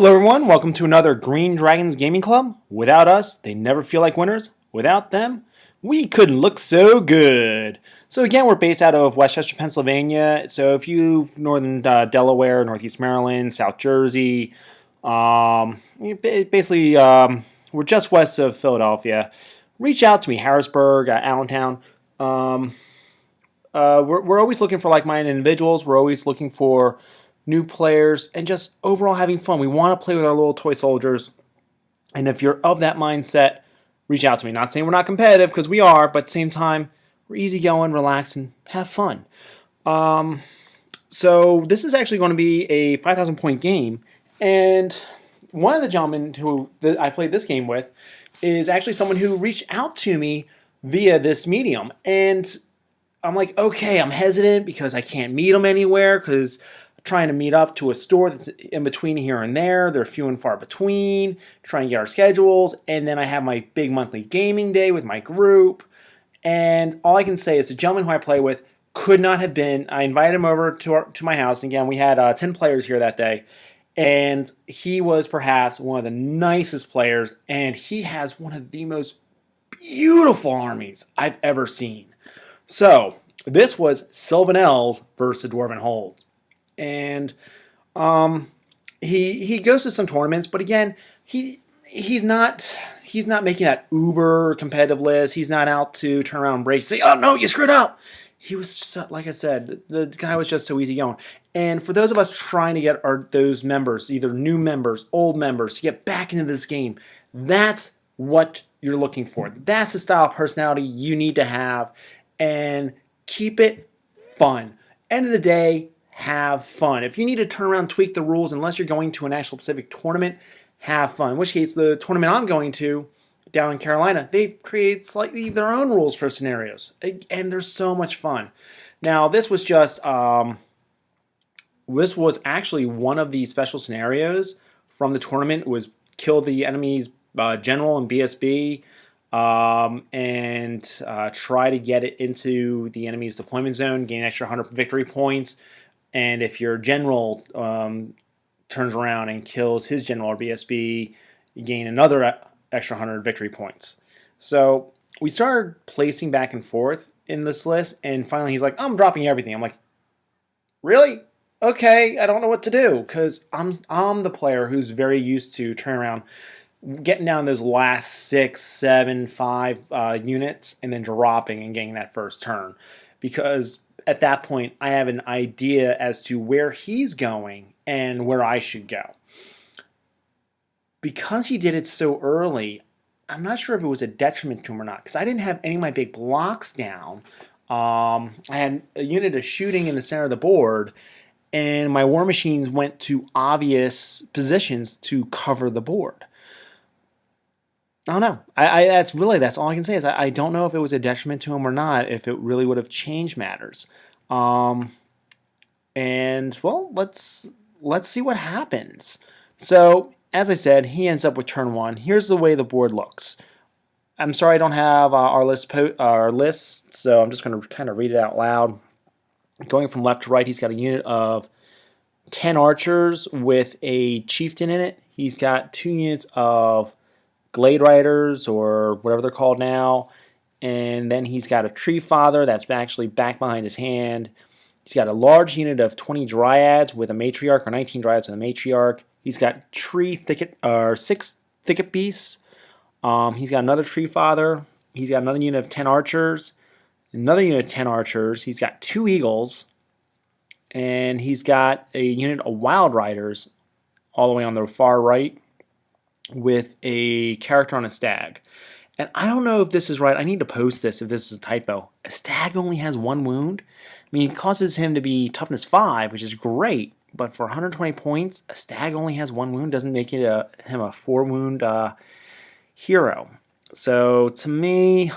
Hello everyone, welcome to another Green Dragons Gaming Club. Without us, they never feel like winners. Without them, we couldn't look so good. So again, we're based out of Westchester, Pennsylvania. So if you northern Delaware, Northeast Maryland, South Jersey, basically we're just west of Philadelphia. Reach out to me, Harrisburg, Allentown. We're always looking for like-minded individuals. We're always looking for new players and just overall having fun. We want to play with our little toy soldiers. And if you're of that mindset, reach out to me. Not saying we're not competitive, because we are, but at the same time, we're easygoing, relax, and have fun. So this is actually going to be a 5,000 point game. And one of the gentlemen who I played this game with is actually someone who reached out to me via this medium. And I'm like, okay, I'm hesitant because I can't meet them anywhere, because trying to meet up to a store that's in between here and there. They're few and far between, trying to get our schedules. And then I have my big monthly gaming day with my group. And all I can say is the gentleman who I play with could not have been. I invited him over to my house. Again, we had 10 players here that day. And he was perhaps one of the nicest players. And he has one of the most beautiful armies I've ever seen. So this was Sylvan Elves versus Dwarven Holds. And he goes to some tournaments, but again, he's not making that uber competitive list. He's not out to turn around and break, say, "Oh no, you screwed up." He was so, like I said, the guy was just so easy going. And for those of us trying to get those members, either new members, old members, to get back into this game, that's what you're looking for. That's the style of personality you need to have, and keep it fun. End of the day, have fun. If you need to turn around and tweak the rules, unless you're going to an actual specific tournament, have fun. In which case, the tournament I'm going to down in Carolina, they create slightly their own rules for scenarios, and they're so much fun. Now, this was actually one of the special scenarios from the tournament. It was kill the enemy's general in BSB, and try to get it into the enemy's deployment zone, gain an extra 100 victory points. And if your general turns around and kills his general or BSB, you gain another extra 100 victory points. So we started placing back and forth in this list, and finally he's like, "I'm dropping everything." I'm like, "Really? Okay, I don't know what to do," because I'm the player who's very used to turn around, getting down those last 6, 7, 5 units, and then dropping and getting that first turn, because at that point, I have an idea as to where he's going and where I should go. Because he did it so early, I'm not sure if it was a detriment to him or not, because I didn't have any of my big blocks down. I had a unit of shooting in the center of the board, and my war machines went to obvious positions to cover the board. I don't know. That's all I can say is I don't know if it was a detriment to him or not, if it really would have changed matters. And well, let's see what happens. So as I said, he ends up with turn 1. Here's the way the board looks. I'm sorry I don't have our list, so I'm just going to kind of read it out loud. Going from left to right, he's got a unit of 10 archers with a chieftain in it. He's got 2 units of Glade Riders, or whatever they're called now, and then he's got a Tree Father that's actually back behind his hand. He's got a large unit of 20 Dryads with a Matriarch, or 19 Dryads with a Matriarch. He's got 6 Thicket Beasts. He's got another Tree Father. He's got another unit of 10 Archers. Another unit of 10 Archers. He's got 2 Eagles. And he's got a unit of Wild Riders all the way on the far right, with a character on a stag. And I don't know if this is right. I need to post this if this is a typo. A stag only has 1 wound. I mean, it causes him to be toughness 5, which is great. But for 120 points, a stag only has 1 wound. Doesn't make it him a 4 wound hero. So to me,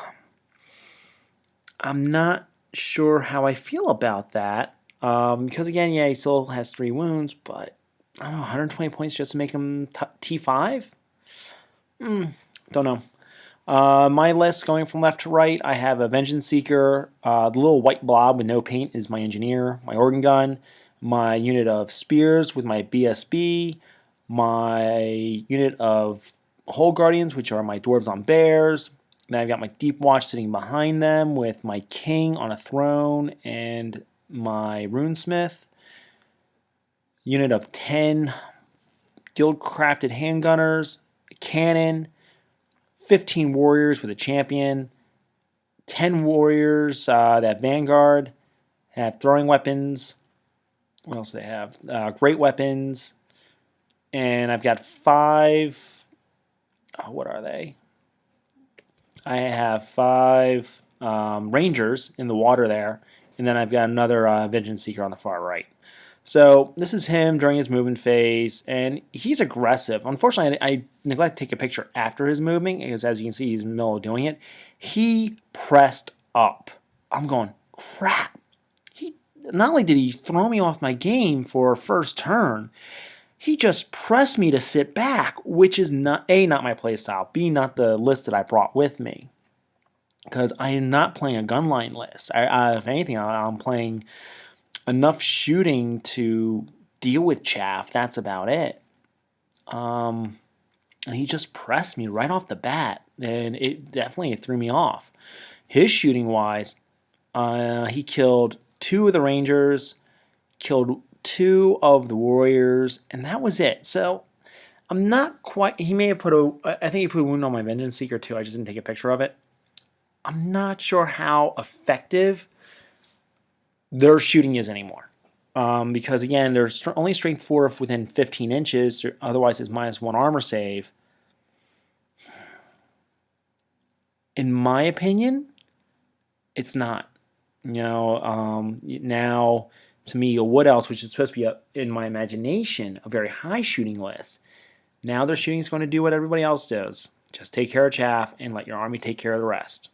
I'm not sure how I feel about that. Because again, yeah, he still has 3 wounds, but I don't know, 120 points just to make him T5? Don't know. My list going from left to right, I have a Vengeance Seeker. The little white blob with no paint is my Engineer. My Organ Gun. My unit of Spears with my BSB. my unit of Hole Guardians, which are my Dwarves on Bears. Then I've got my Deep Watch sitting behind them with my King on a throne and my Runesmith. Unit of 10 Guild-crafted handgunners, a cannon, 15 warriors with a champion, 10 warriors that Vanguard have throwing weapons. What else do they have? Great weapons. And I've got 5. Oh, what are they? I have 5 Rangers in the water there. And then I've got another Vengeance Seeker on the far right. So this is him during his movement phase, and he's aggressive. Unfortunately, I neglect to take a picture after his movement, because as you can see, he's in the middle of doing it. He pressed up. I'm going, crap. Not only did he throw me off my game for first turn, he just pressed me to sit back, which is not my playstyle, B, not the list that I brought with me. Because I am not playing a gunline list. If anything, I'm playing enough shooting to deal with chaff. That's about it. And he just pressed me right off the bat, and it definitely threw me off. His shooting wise, he killed 2 of the Rangers, killed 2 of the Warriors, and that was it. So I'm not quite. He may have put I think he put a wound on my Vengeance Seeker too. I just didn't take a picture of it. I'm not sure how effective their shooting is anymore. Because again, there's only strength 4 if within 15 inches, otherwise it's -1 armor save. In my opinion, it's not. Now to me, a Wood Elves, which is supposed to be, in my imagination, a very high shooting list, now their shooting is going to do what everybody else does. Just take care of chaff and let your army take care of the rest.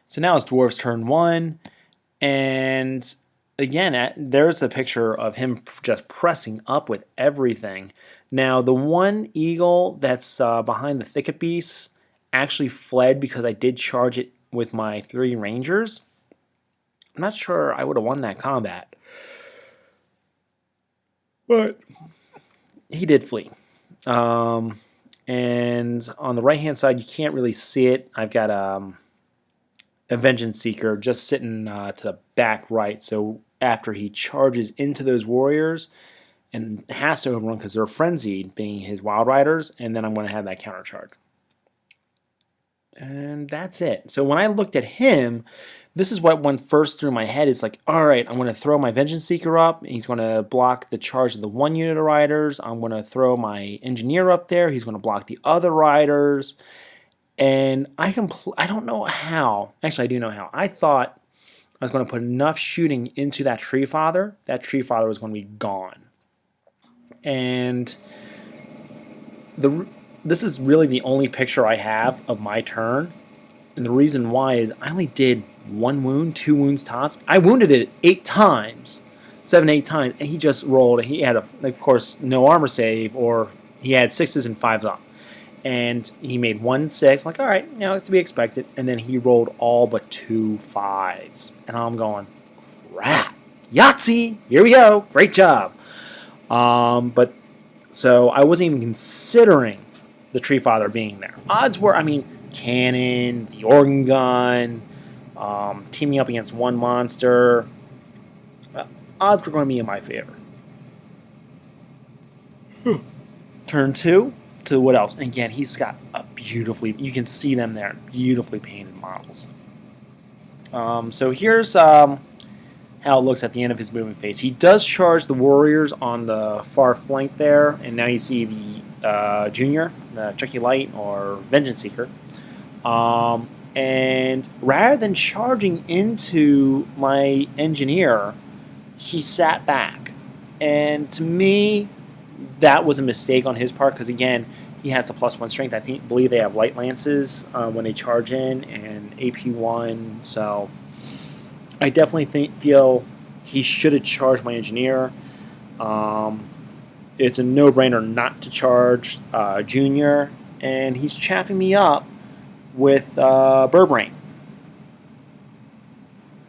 So now it's Dwarves turn 1, and again, there's a picture of him just pressing up with everything. Now, the one eagle that's behind the thicket beasts actually fled because I did charge it with my 3 rangers. I'm not sure I would have won that combat, but he did flee. And on the right-hand side, you can't really see it. I've got a Vengeance Seeker just sitting to the back right. So after he charges into those warriors and has to overrun because they're frenzied, being his Wild Riders, and then I'm going to have that counter charge. And that's it. So when I looked at him, this is what went first through my head. It's like, all right, I'm going to throw my Vengeance Seeker up. He's going to block the charge of the 1 unit of riders. I'm going to throw my Engineer up there. He's going to block the other riders. And I don't know how. Actually, I do know how. I thought I was going to put enough shooting into that Tree Father. That Tree Father was going to be gone. And this is really the only picture I have of my turn. And the reason why is I only did 1 wound, 2 wounds tops. I wounded it 8 times, 7, 8 times, and he just rolled. And he had, of course, no armor save, or he had 6s and 5s up. And he made 1 6, like, all right, it's to be expected. And then he rolled all but 2 5s. And I'm going, crap, Yahtzee, here we go, great job. But so I wasn't even considering the Tree Father being there. Odds were, cannon, the organ gun, teaming up against 1 monster. Odds were going to be in my favor. Turn 2. To what else? And again, he's got a beautifully, you can see them there, beautifully painted models. So here's how it looks at the end of his movement phase. He does charge the warriors on the far flank there, and now you see the junior, the Chucky Light or Vengeance Seeker. And rather than charging into my engineer, he sat back. And to me, that was a mistake on his part because, again, he has a +1 strength. I believe they have light lances when they charge in and AP1. So I definitely feel he should have charged my engineer. It's a no-brainer not to charge Junior, and he's chaffing me up with Burbrain.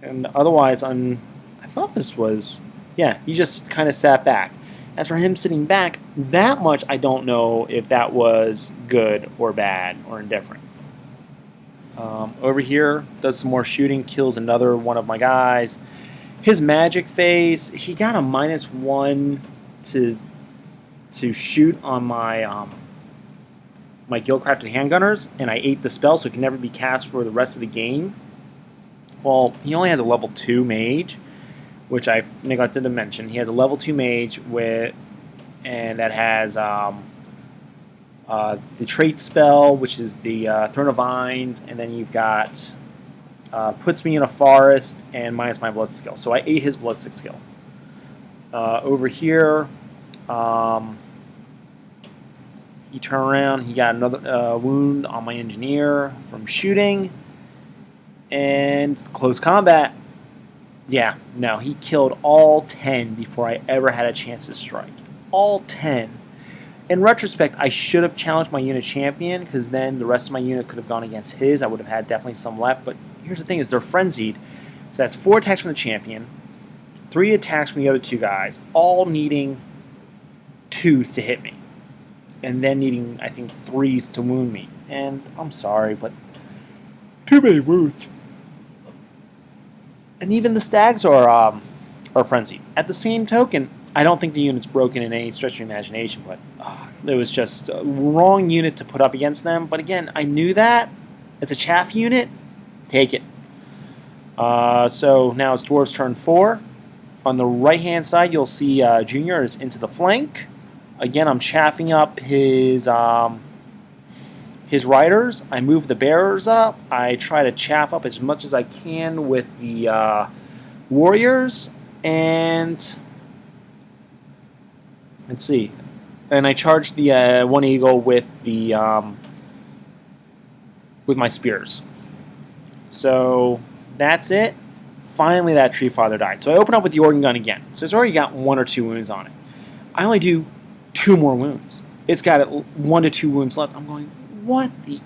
And otherwise, I thought this was, he just kind of sat back. As for him sitting back, that much I don't know if that was good or bad or indifferent. Over here, does some more shooting, kills another one of my guys. His magic phase, he got a -1 to shoot on my my guild-crafted handgunners, and I ate the spell, so it can never be cast for the rest of the game. Well, he only has a level 2 mage, which I neglected to mention. He has a level 2 mage and that has the trait spell, which is the Throne of Vines, and then you've got puts me in a forest and minus my ballistic skill. So I ate his ballistic skill. Over here, he turned around. He got another wound on my engineer from shooting. And close combat. Yeah, no, he killed all 10 before I ever had a chance to strike. All 10. In retrospect, I should have challenged my unit champion, because then the rest of my unit could have gone against his. I would have had definitely some left. But here's the thing, is they're frenzied. So that's 4 attacks from the champion, 3 attacks from the other 2 guys, all needing 2s to hit me. And then needing, I think, 3s to wound me. And I'm sorry, but too many wounds. And even the stags are frenzied. At the same token, I don't think the unit's broken in any stretch of the imagination, but it was just a wrong unit to put up against them. But again, I knew that. It's a chaff unit. Take it. So now it's Dwarves turn 4. On the right-hand side, you'll see Junior is into the flank. Again, I'm chaffing up his riders. I move the bearers up. I try to chaff up as much as I can with the warriors. And let's see. And I charge the one eagle with the with my spears. So that's it. Finally, that tree father died. So I open up with the organ gun again. So it's already got 1 or 2 wounds on it. I only do 2 more wounds. It's got 1 to 2 wounds left. I'm going, what the?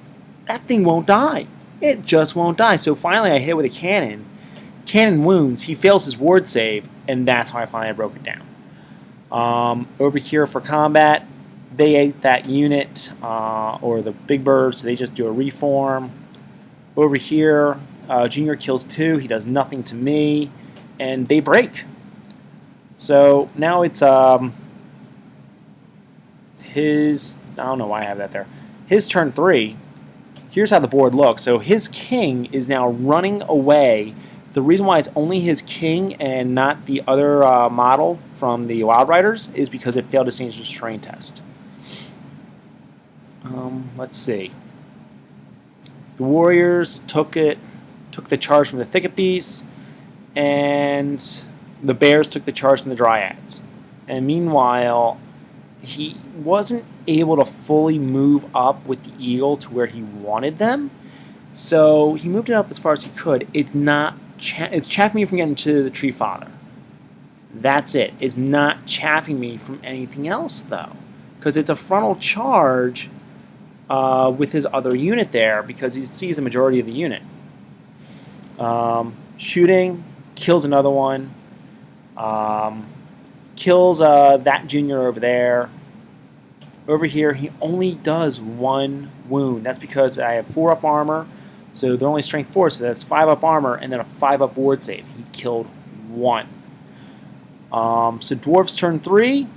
That thing won't die. It just won't die. So finally, I hit with a cannon. Cannon wounds. He fails his ward save, and that's how I finally broke it down. Over here for combat, they ate that unit, or the big birds, so they just do a reform. Over here, Junior kills 2, he does nothing to me, and they break. So now it's his, I don't know why I have that there, his turn 3. Here's how the board looks. So his king is now running away. The reason why it's only his king and not the other model from the Wild Riders is because it failed its dangerous terrain test. Let's see. The warriors took the charge from the thicket beasts, and the bears took the charge from the dryads. And meanwhile, he wasn't able to fully move up with the eagle to where he wanted them, so he moved it up as far as he could. It's chaffing me from getting to the tree father. That's it. It's not chaffing me from anything else, though, because it's a frontal charge with his other unit there, because he sees the majority of the unit. Shooting, kills another one, kills that junior over there. Over here, he only does 1 wound. That's because I have 4 up armor, so they're only strength 4, so that's 5 up armor, and then a 5 up ward save. He killed 1. So Dwarves turn 3.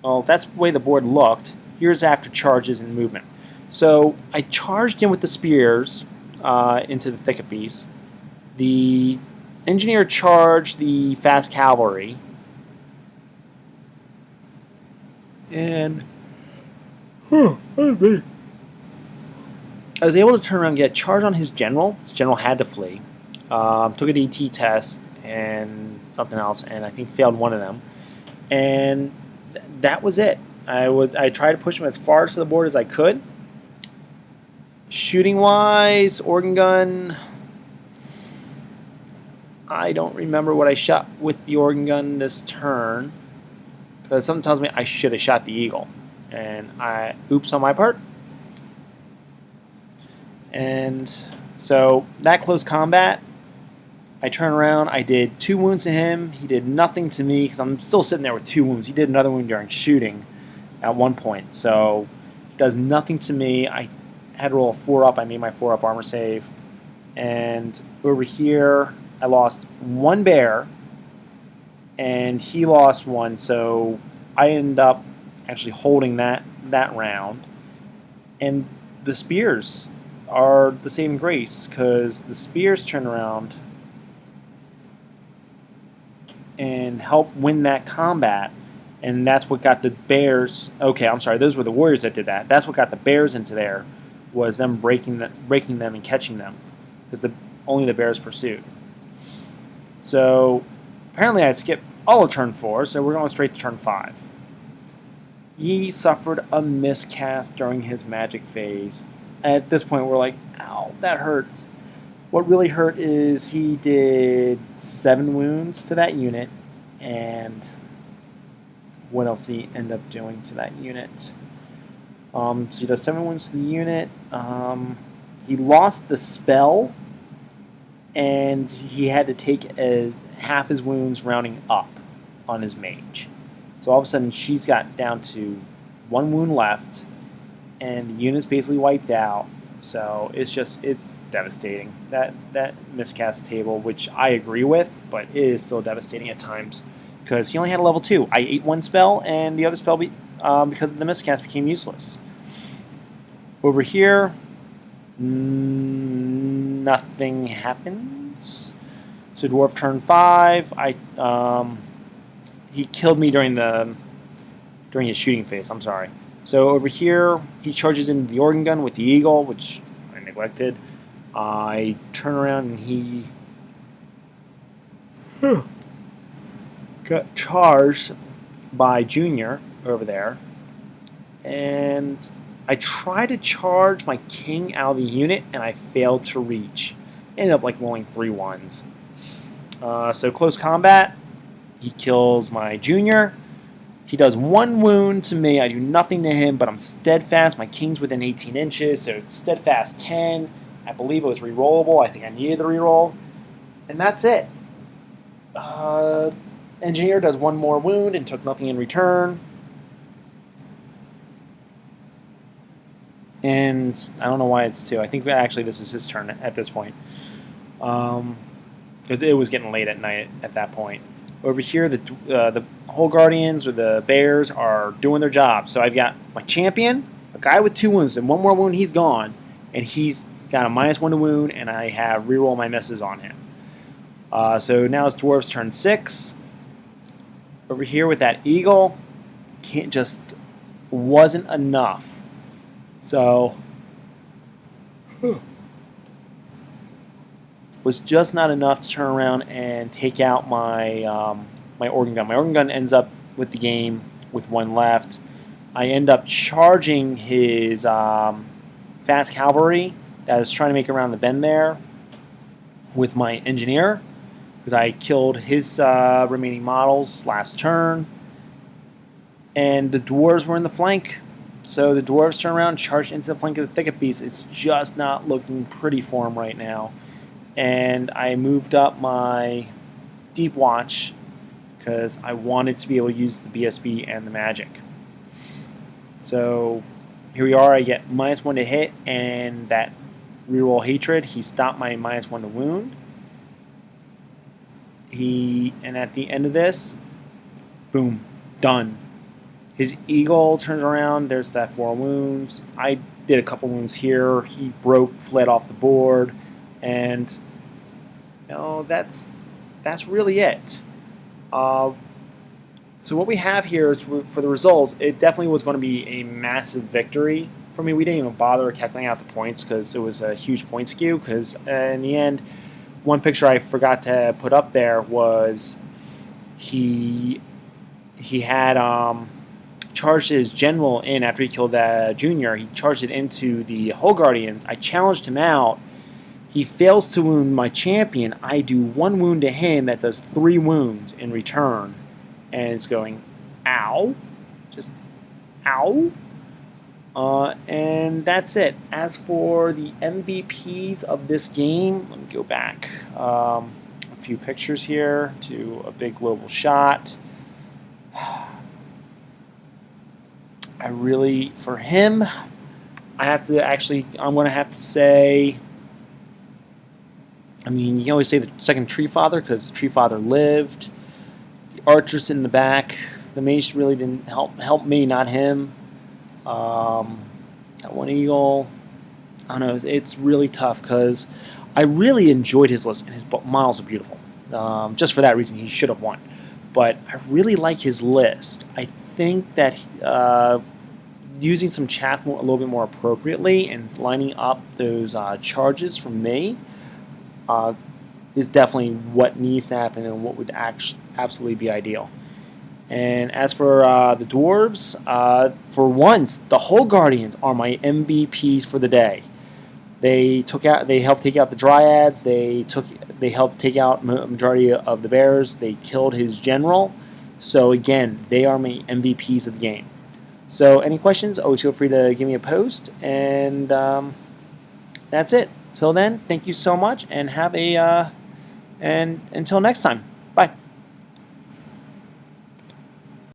Well, that's the way the board looked. Here's after charges and movement. So I charged in with the spears into the thicket beast. The engineer charged the fast cavalry. And I was able to turn around and get a charge on his general. His general had to flee. Took a DT test and something else, and I think failed one of them. And that was it. I tried to push him as far to the board as I could. Shooting wise, organ gun, I don't remember what I shot with the organ gun this turn, because something tells me I should have shot the eagle, and oops on my part. And so that close combat, I turn around, I did 2 wounds to him. He did nothing to me because I'm still sitting there with 2 wounds. He did another wound during shooting at one point. So he does nothing to me. I had to roll a 4 up. I made my 4 up armor save. And over here, I lost 1 bear, and he lost 1. So I ended up actually holding that round. And the spears are the saving grace because the spears turn around and help win that combat, and that's what got the bears. Okay, I'm sorry, those were the warriors that did that. That's what got the bears into there, was them breaking them and catching them, because only the bears pursued. So apparently I skipped all of turn 4, so we're going straight to turn 5. He suffered a miscast during his magic phase. At this point, we're like, ow, that hurts. What really hurt is he did 7 wounds to that unit, and what else did he end up doing to that unit? So he does 7 wounds to the unit. He lost the spell, and he had to take half his wounds rounding up on his mage. So all of a sudden, she's got down to 1 wound left, and the unit's basically wiped out. So it's devastating. That miscast table, which I agree with, but it is still devastating at times because he only had a level 2. I ate 1 spell, and the other spell, because of the miscast, became useless. Over here, nothing happens. So dwarf turn 5. He killed me during his shooting phase. I'm sorry. So over here, he charges into the organ gun with the eagle, which I neglected. I turn around and he got charged by Junior over there. And I tried to charge my king out of the unit, and I failed to reach. Ended up rolling 3 ones. So close combat. He kills my Junior. He does 1 wound to me. I do nothing to him, but I'm steadfast. My king's within 18 inches, so it's steadfast 10. I believe it was rerollable. I think I needed the reroll. And that's it. Engineer does 1 more wound and took nothing in return. And I don't know why it's 2. I think actually this is his turn at this point. Because it was getting late at night at that point. Over here, the whole Guardians or the Bears are doing their job. So I've got my champion, a guy with 2 wounds, and 1 more wound, he's gone. And he's got a -1 to wound, and I have reroll my misses on him. So now it's Dwarves turn 6. Over here with that Eagle, wasn't enough. So was just not enough to turn around and take out my my organ gun. My organ gun ends up with the game with 1 left. I end up charging his fast cavalry that is trying to make around the bend there with my engineer, because I killed his remaining models last turn. And the dwarves were in the flank. So the dwarves turn around, charge into the flank of the thicket beast. It's just not looking pretty for him right now. And I moved up my Deep Watch because I wanted to be able to use the BSB and the magic. So here we are. I get -1 to hit, and that reroll hatred. He stopped my -1 to wound. And at the end of this, boom, done. His eagle turns around. There's that 4 wounds. I did a couple wounds here. He fled off the board, and that's really it. So what we have here is, for the results, it definitely was going to be a massive victory for me. We didn't even bother calculating out the points because it was a huge point skew. Because in the end, one picture I forgot to put up there was he had charged his general in after he killed that Junior. He charged it into the Hull Guardians. I challenged him out. He fails to wound my champion. I do 1 wound to him that does 3 wounds in return. And it's going, ow. Just, ow. And that's it. As for the MVPs of this game, let me go back. few pictures here to a big global shot. I really, for him, I have to actually, I'm going to have to say, I mean, you can always say the second Tree Father because the Tree Father lived. The Archers in the back. The Mage really didn't help me, not him. That one Eagle. I don't know. It's really tough because I really enjoyed his list, and his models are beautiful. Just for that reason, he should have won. But I really like his list. I think that using some chaff a little bit more appropriately and lining up those charges from me is definitely what needs to happen and what would absolutely be ideal. And as for the dwarves, for once, the whole Guardians are my MVPs for the day. They helped take out the Dryads. They helped take out majority of the Bears. They killed his general. So again, they are my MVPs of the game. So any questions? Always feel free to give me a post. And that's it. Till then, thank you so much, and have a and until next time.